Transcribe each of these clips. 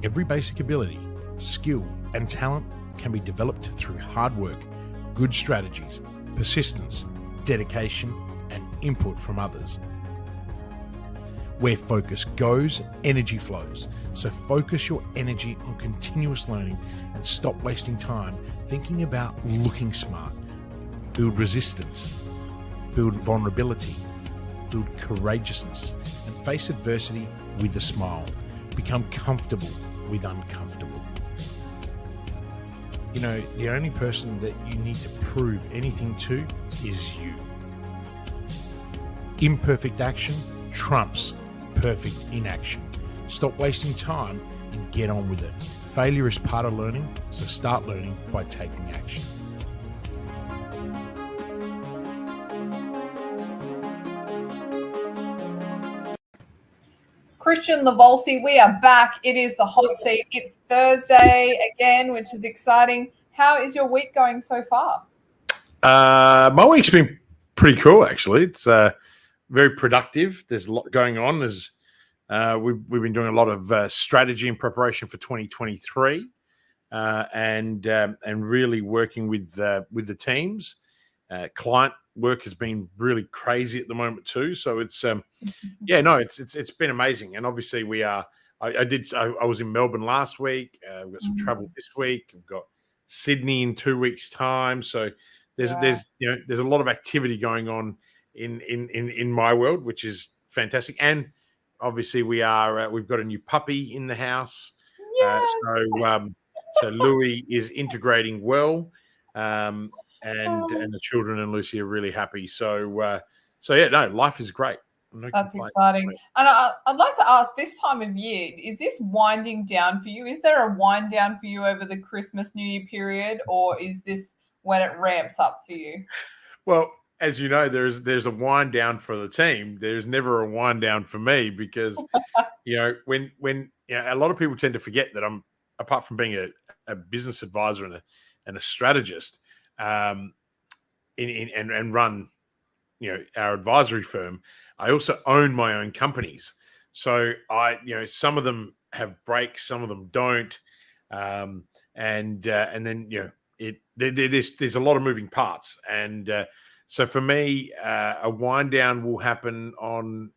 Every basic ability, skill, and talent can be developed through hard work, good strategies, persistence, dedication, and input from others. Where focus goes, energy flows. So focus your energy on continuous learning and stop wasting time thinking about looking smart. Build resistance, build vulnerability, build courageousness, and face adversity with a smile. Become comfortable with uncomfortable. You know, the only person that you need to prove anything to is you. Imperfect action trumps perfect inaction. Stop wasting time and get on with it. Failure is part of learning, so start learning by taking action. Kristian, Livolsi, we are back. It is the hot seat. It's Thursday again, which is exciting. How is your week going so far? My week's been pretty cool, actually. It's very productive. There's a lot going on. We've been doing a lot of strategy and preparation for 2023, and really working with the teams. Client work has been really crazy at the moment too. So it's it's been amazing. And obviously I was in Melbourne last week. We've got some travel this week. We've got Sydney in 2 weeks' time. So there's a lot of activity going on in my world, which is fantastic. And obviously we've got a new puppy in the house. Yes. So Louis is integrating well. And the children and Lucy are really happy. So life is great. That's exciting. And I'd like to ask, this time of year, is this winding down for you? Is there a wind down for you over the Christmas, New Year period, or is this when it ramps up for you? Well, as you know, there's a wind down for the team. There's never a wind down for me because, when a lot of people tend to forget that I'm, apart from being a business advisor and a strategist, and run, our advisory firm, I also own my own companies. So some of them have breaks, some of them don't. And then, there's a lot of moving parts. And so for me, a wind down will happen on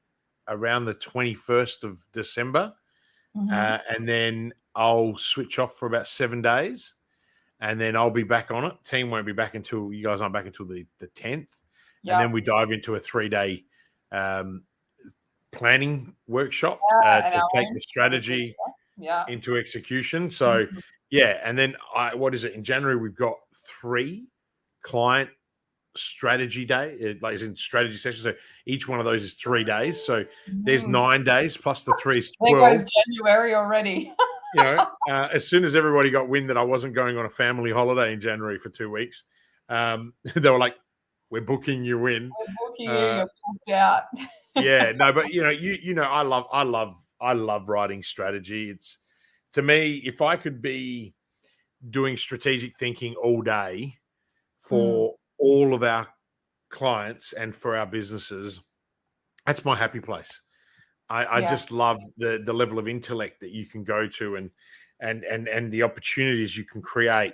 around the 21st of December. And then I'll switch off for about 7 days. And then I'll be back on it. Team won't be back until you guys aren't back until the 10th. Yep. And then we dive into a 3-day planning workshop to take the strategy into execution. So, and then in January, we've got 3 client strategy day, like as in strategy sessions. So each one of those is 3 days. So there's 9 days plus the 3 is 12. There goes January already. As soon as everybody got wind that I wasn't going on a family holiday in January for 2 weeks, they were like, "We're booking you in. We're booking you. You're booked out." But I love writing strategy. It's, to me, if I could be doing strategic thinking all day for all of our clients and for our businesses, that's my happy place. I just love the level of intellect that you can go to and the opportunities you can create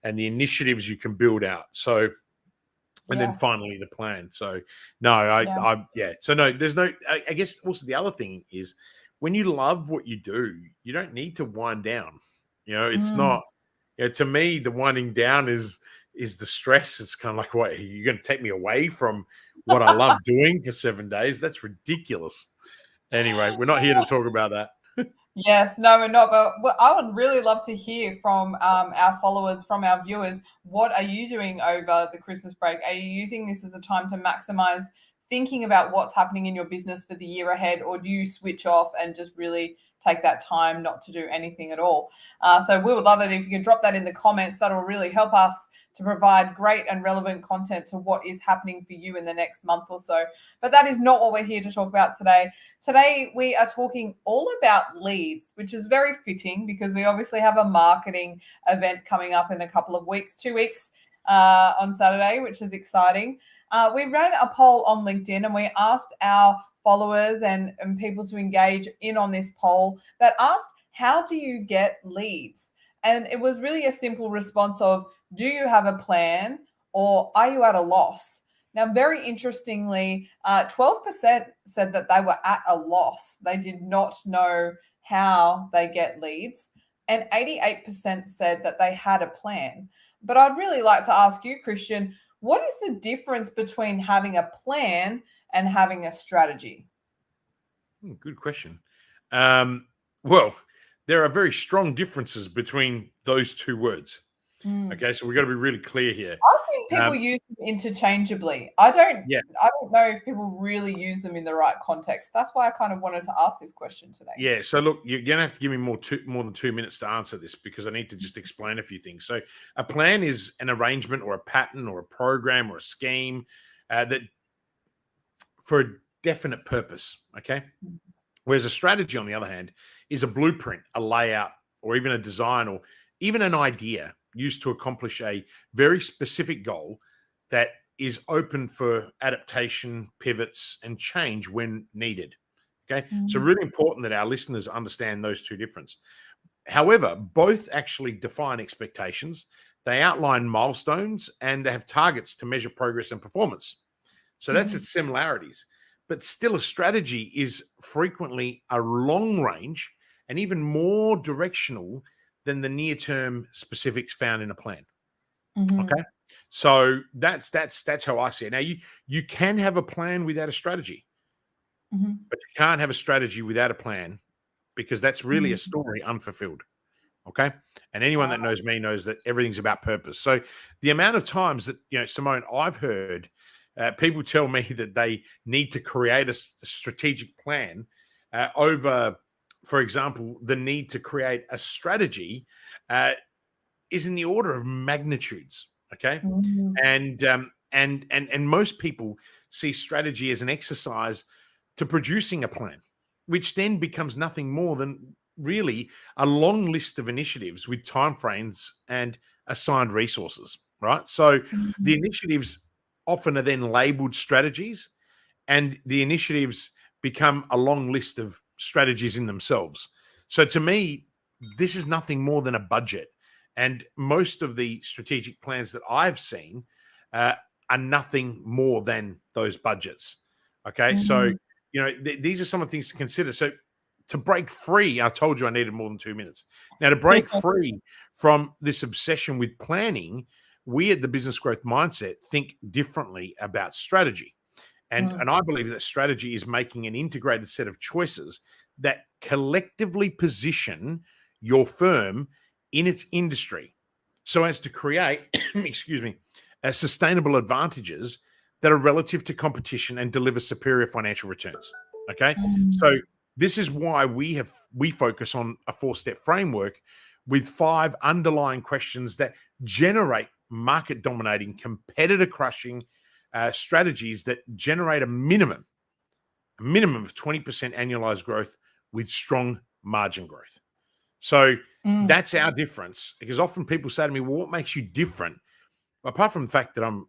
and the initiatives you can build out. So, and then finally the plan. So there's no, I guess also the other thing is when you love what you do, you don't need to wind down. It's not, to me, the winding down is the stress. It's kind of like, what, you're going to take me away from what I love doing for 7 days? That's ridiculous. Anyway, we're not here to talk about that. Yes, no, we're not. But I would really love to hear from our followers, from our viewers. What are you doing over the Christmas break? Are you using this as a time to maximize thinking about what's happening in your business for the year ahead, or do you switch off and just really take that time not to do anything at all? So we would love it if you can drop that in the comments. That'll really help us to provide great and relevant content to what is happening for you in the next month or so. But that is not what we're here to talk about today. Today, we are talking all about leads, which is very fitting because we obviously have a marketing event coming up in a couple of weeks, 2 weeks on Saturday, which is exciting. We ran a poll on LinkedIn and we asked our followers and people to engage in on this poll that asked, how do you get leads? And it was really a simple response of, do you have a plan or are you at a loss? Now, very interestingly, 12% said that they were at a loss. They did not know how they get leads. And 88% said that they had a plan. But I'd really like to ask you, Kristian, what is the difference between having a plan and having a strategy? Good question. Well, there are very strong differences between those two words. Okay, so we've got to be really clear here. I think people use them interchangeably. I don't Yeah. know if people really use them in the right context. That's why I kind of wanted to ask this question today. Yeah. So look, you're gonna have to give me more than 2 minutes to answer this because I need to just explain a few things. So a plan is an arrangement or a pattern or a program or a scheme that for a definite purpose. Okay. Whereas a strategy, on the other hand, is a blueprint, a layout, or even a design, or even an idea used to accomplish a very specific goal that is open for adaptation, pivots, and change when needed. Okay. So, really important that our listeners understand those two differences. However, both actually define expectations, they outline milestones, and they have targets to measure progress and performance. So, that's its similarities. But still, a strategy is frequently a long range and even more directional than the near term specifics found in a plan. Okay. So that's how I see it. Now you can have a plan without a strategy, but you can't have a strategy without a plan because that's really a story unfulfilled. Okay. And anyone that knows me knows that everything's about purpose. So the amount of times that, Simone, I've heard people tell me that they need to create a strategic plan over, for example, the need to create a strategy is in the order of magnitudes. Okay. And most people see strategy as an exercise to producing a plan, which then becomes nothing more than really a long list of initiatives with timeframes and assigned resources, right? So the initiatives often are then labeled strategies, and the initiatives become a long list of strategies in themselves. So to me, this is nothing more than a budget. And most of the strategic plans that I've seen are nothing more than those budgets. Okay. So, these are some of the things to consider. So, to break free, I told you I needed more than 2 minutes. Now, to break free from this obsession with planning, we at the Business Growth Mindset think differently about strategy. And I believe that strategy is making an integrated set of choices that collectively position your firm in its industry so as to create, excuse me, sustainable advantages that are relative to competition and deliver superior financial returns. Okay. So this is why we focus on a 4-step framework with 5 underlying questions that generate market dominating, competitor crushing strategies that generate a minimum of 20% annualized growth with strong margin growth. So that's our difference, because often people say to me, well, what makes you different? Well, apart from the fact that I'm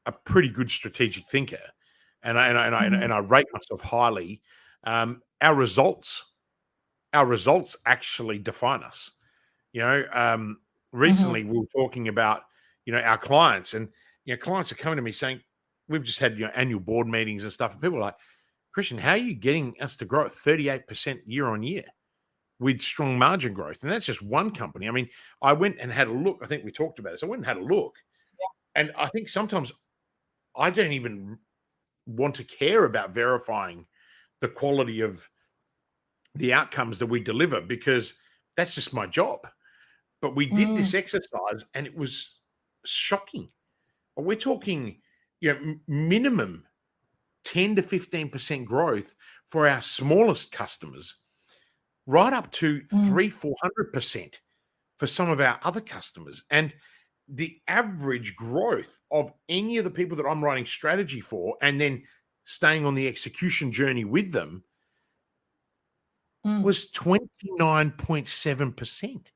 a pretty good strategic thinker and I rate myself highly, our results actually define us. Recently we were talking about, our clients, and, clients are coming to me saying, we've just had, annual board meetings and stuff. And people are like, Kristian, how are you getting us to grow at 38% year on year with strong margin growth? And that's just one company. I mean, I went and had a look. I think we talked about this. I went and had a look. And I think sometimes I don't even want to care about verifying the quality of the outcomes that we deliver, because that's just my job. But we did this exercise and it was shocking. We're talking, minimum 10 to 15% growth for our smallest customers, right up to 300-400% for some of our other customers. And the average growth of any of the people that I'm writing strategy for and then staying on the execution journey with them was 29.7%.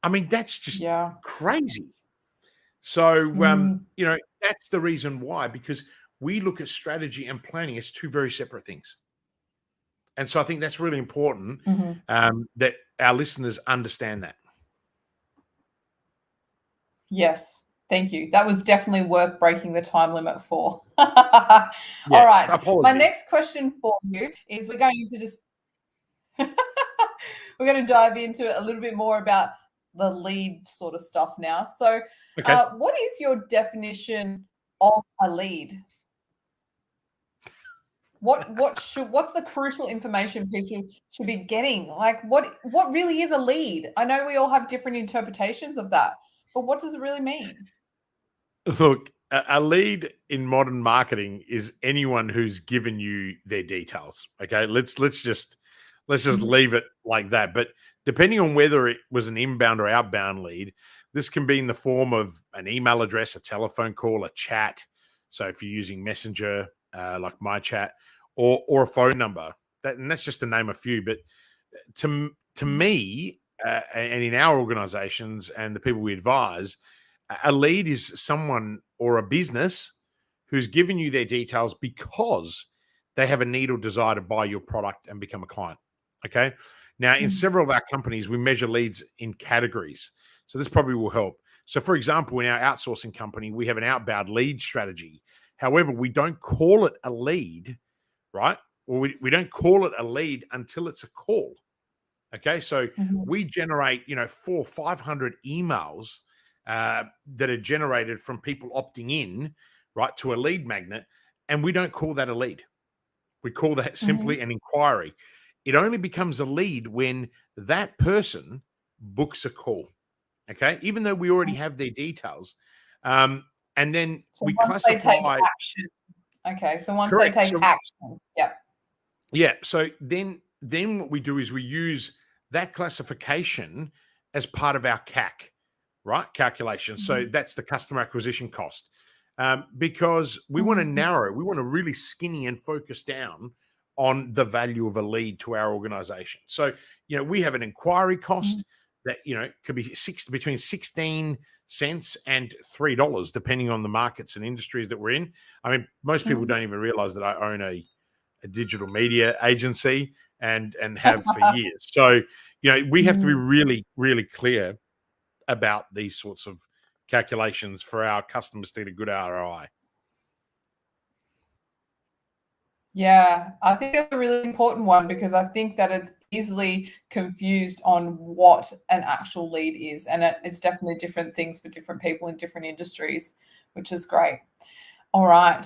I mean, that's just crazy. So, that's the reason why, because we look at strategy and planning as 2 very separate things. And so I think that's really important Mm-hmm. that our listeners understand that. Yes. Thank you. That was definitely worth breaking the time limit for. All Yeah, right. My apologies. next question for you is we're going to just we're going to dive into a little bit more about the lead sort of stuff now. So, Okay. what is your definition of a lead? What's the crucial information people should be getting? Like what really is a lead? I know we all have different interpretations of that, but what does it really mean? Look, a lead in modern marketing is anyone who's given you their details. Okay, let's just Mhm, leave it like that. But depending on whether it was an inbound or outbound lead, this can be in the form of an email address, a telephone call, a chat. So if you're using Messenger, like my chat, or a phone number, and that's just to name a few. But to mhm, me, and in our organizations and the people we advise, a lead is someone or a business who's given you their details because they have a need or desire to buy your product and become a client. Okay. Now, in mhm, several of our companies, we measure leads in categories. So this probably will help. So, for example, in our outsourcing company, we have an outbound lead strategy. However, we don't call it a lead, right? Well, we don't call it a lead until it's a call. Okay, so mhm, we generate, 500 emails that are generated from people opting in, right, to a lead magnet, and we don't call that a lead. We call that mhm, simply an inquiry. It only becomes a lead when that person books a call. Okay, even though we already mhm. have their details, um, and then So we once they take classify. action. Okay, so once they Correct. take So action. Yep. yeah. So then what we do is we use that classification as part of our CAC, right? Calculation. So Mhm, that's the customer acquisition cost. Because we want to mhm, narrow, we want to really skinny and focus down on the value of a lead to our organization. So, we have an inquiry mhm, cost that, could be between 16 cents and $3, depending on the markets and industries that we're in. I mean, most people mhm. don't even realize that I own a digital media agency and have for years. So, we have to be Mm. really, really clear about these sorts of calculations for our customers to get a good ROI. Yeah, I think that's a really important one because I think that it's easily confused on what an actual lead is. And it's definitely different things for different people in different industries, which is great. All right.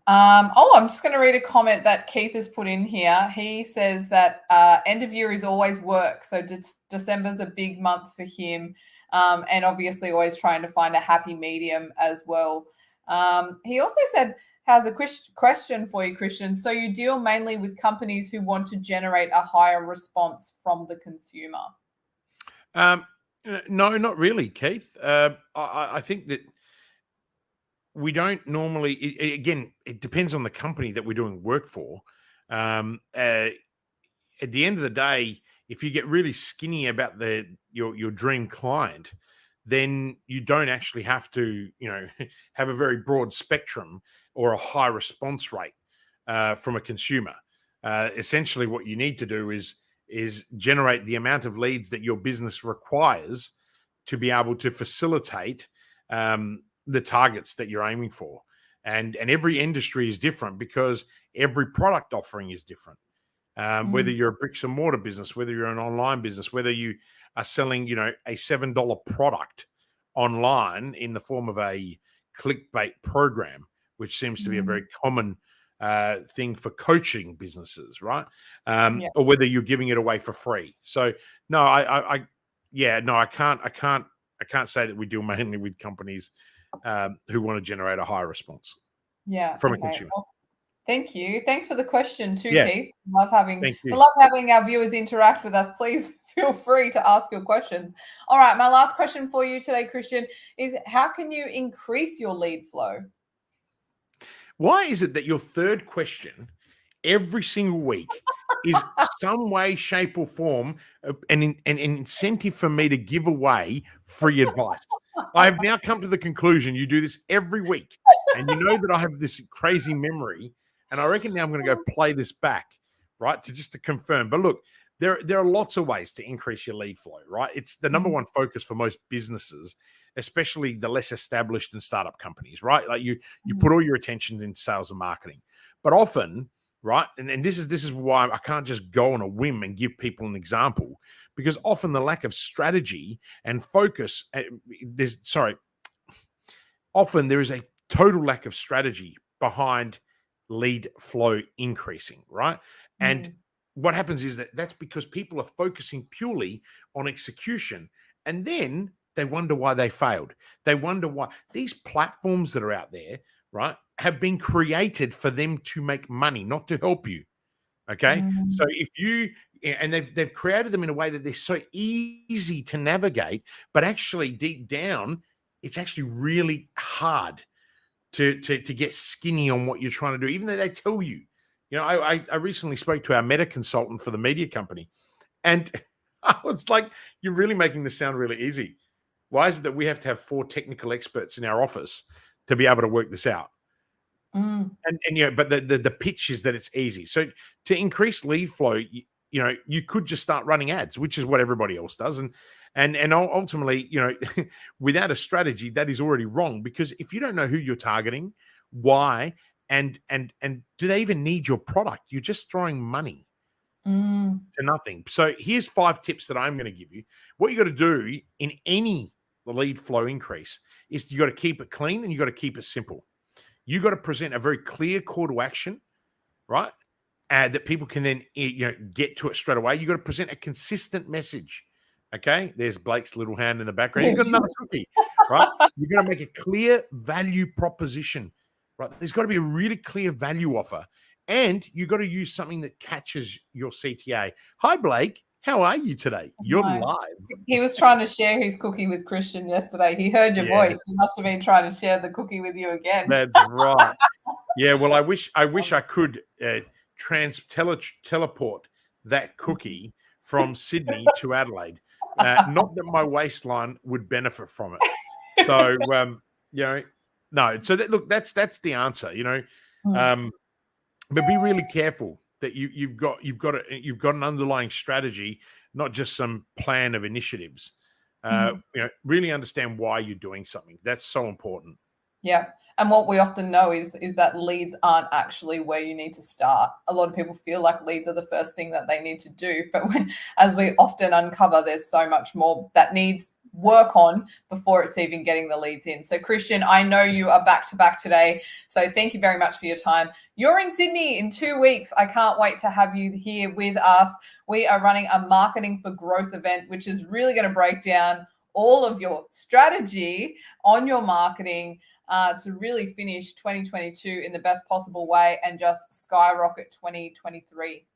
I'm just going to read a comment that Keith has put in here. He says that end of year is always work. So December's a big month for him. And obviously always trying to find a happy medium as well. He also said, has a question for you, Kristian. So you deal mainly with companies who want to generate a higher response from the consumer. Um, no, not really, Keith. I think that we don't normally. Again, it depends on the company that we're doing work for. At the end of the day, if you get really skinny about your dream client, then you don't actually have to, have a very broad spectrum or a high response rate from a consumer. Essentially, what you need to do is generate the amount of leads that your business requires to be able to facilitate the targets that you're aiming for. And every industry is different because every product offering is different. Whether Mm, you're a bricks and mortar business, whether you're an online business, whether you are selling, a $7 product online in the form of a clickbait program, which seems to be a very mm, common thing for coaching businesses, right? yeah. Or whether you're giving it away for free. So no, yeah, no, I can't say that we deal mainly with companies who want to generate a high response Yeah. from a Okay. consumer. Awesome. Thank you. Thanks for the question too, Yeah, Keith. Love having thank we you. love having our viewers interact with us. Please feel free to ask your questions. All right, my last question for you today, Kristian, is how can you increase your lead flow? Why is it that your third question every single week is some way, shape, or form an incentive for me to give away free advice? I have now come to the conclusion you do this every week, and you know that I have this crazy memory, and I reckon now I'm going to go play this back, right? To confirm. But look, there are lots of ways to increase your lead flow, right? It's the number one focus for most businesses, especially the less established and startup companies, right? Like you put all your attention in sales and marketing, but often, right? And this is why I can't just go on a whim and give people an example, because often the lack of strategy and focus, often there is a total lack of strategy behind lead flow increasing, right? And what happens is that's because people are focusing purely on execution, and then they wonder why they failed. They wonder why these platforms that are out there, right, have been created for them to make money, not to help you. Okay. So if you, and they've created them in a way that they're so easy to navigate, but actually deep down, it's actually really hard to get skinny on what you're trying to do, even though they tell you. You know, I recently spoke to our meta consultant for the media company, and I was like, "You're really making this sound really easy. Why is it that we have to have 4 technical experts in our office to be able to work this out?" And you know, but the pitch is that it's easy. So to increase lead flow, you know, you could just start running ads, which is what everybody else does, and ultimately, you know, without a strategy, that is already wrong, because if you don't know who you're targeting, why, and do they even need your product, you're just throwing money to nothing. So here's 5 tips that I'm going to give you. What you got to do in any lead flow increase is you got to keep it clean and you got to keep it simple. You got to present a very clear call to action, right? That people can then, you know, get to it straight away. You got to present a consistent message. Okay, there's Blake's little hand in the background. He's got another cookie, right? You got to make a clear value proposition, right? There's got to be a really clear value offer, and you got to use something that catches your CTA. Hi, Blake. How are you today? You're live. He was trying to share his cookie with Kristian yesterday. He heard your voice. He must have been trying to share the cookie with you again. That's right. Yeah. Well, I wish I could teleport that cookie from Sydney to Adelaide. Not that my waistline would benefit from it. So, you know, no. So look, that's the answer. You know, but be really careful that you've got an underlying strategy, not just some plan of initiatives. You know, really understand why you're doing something. That's so important. Yeah. And what we often know is that leads aren't actually where you need to start. A lot of people feel like leads are the first thing that they need to do. But as we often uncover, there's so much more that needs work on before it's even getting the leads in. So Kristian, I know you are back to back today. So thank you very much for your time. You're in Sydney in 2 weeks. I can't wait to have you here with us. We are running a Marketing for Growth event, which is really going to break down all of your strategy on your marketing to really finish 2022 in the best possible way and just skyrocket 2023.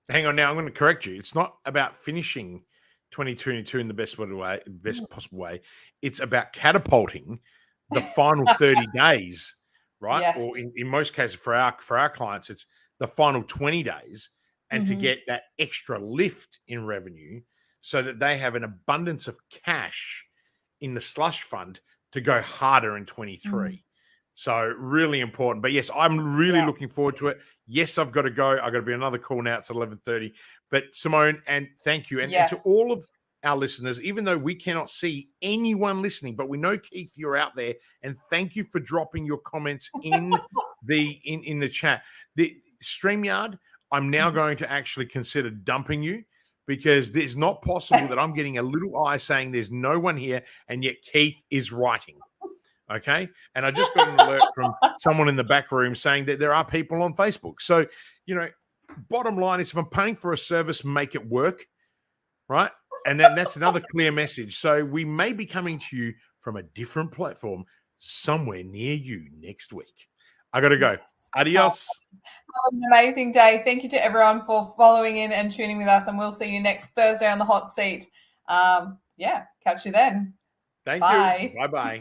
Hang on now, I'm going to correct you. It's not about finishing 2022 in the best possible way. It's about catapulting the final 30 days, right? Yes. Or in most cases for our clients, it's the final 20 days, and to get that extra lift in revenue so that they have an abundance of cash in the slush fund to go harder in 23. So really important. But yes, I'm really looking forward to it. Yes, I've got to go. I've got to be another call now. It's 11:30. But Simone, and thank you. And to all of our listeners, even though we cannot see anyone listening, but we know, Keith, you're out there. And thank you for dropping your comments in the chat. The StreamYard, I'm now going to actually consider dumping you, because it's not possible that I'm getting a little eye saying there's no one here, and yet Keith is writing. Okay. And I just got an alert from someone in the back room saying that there are people on Facebook. So, you know, bottom line is, if I'm paying for a service, make it work. Right. And then that's another clear message. So we may be coming to you from a different platform somewhere near you next week. I got to go. Adios. Have an amazing day. Thank you to everyone for following in and tuning with us. And we'll see you next Thursday on the hot seat. Catch you then. Thank you. Bye-bye.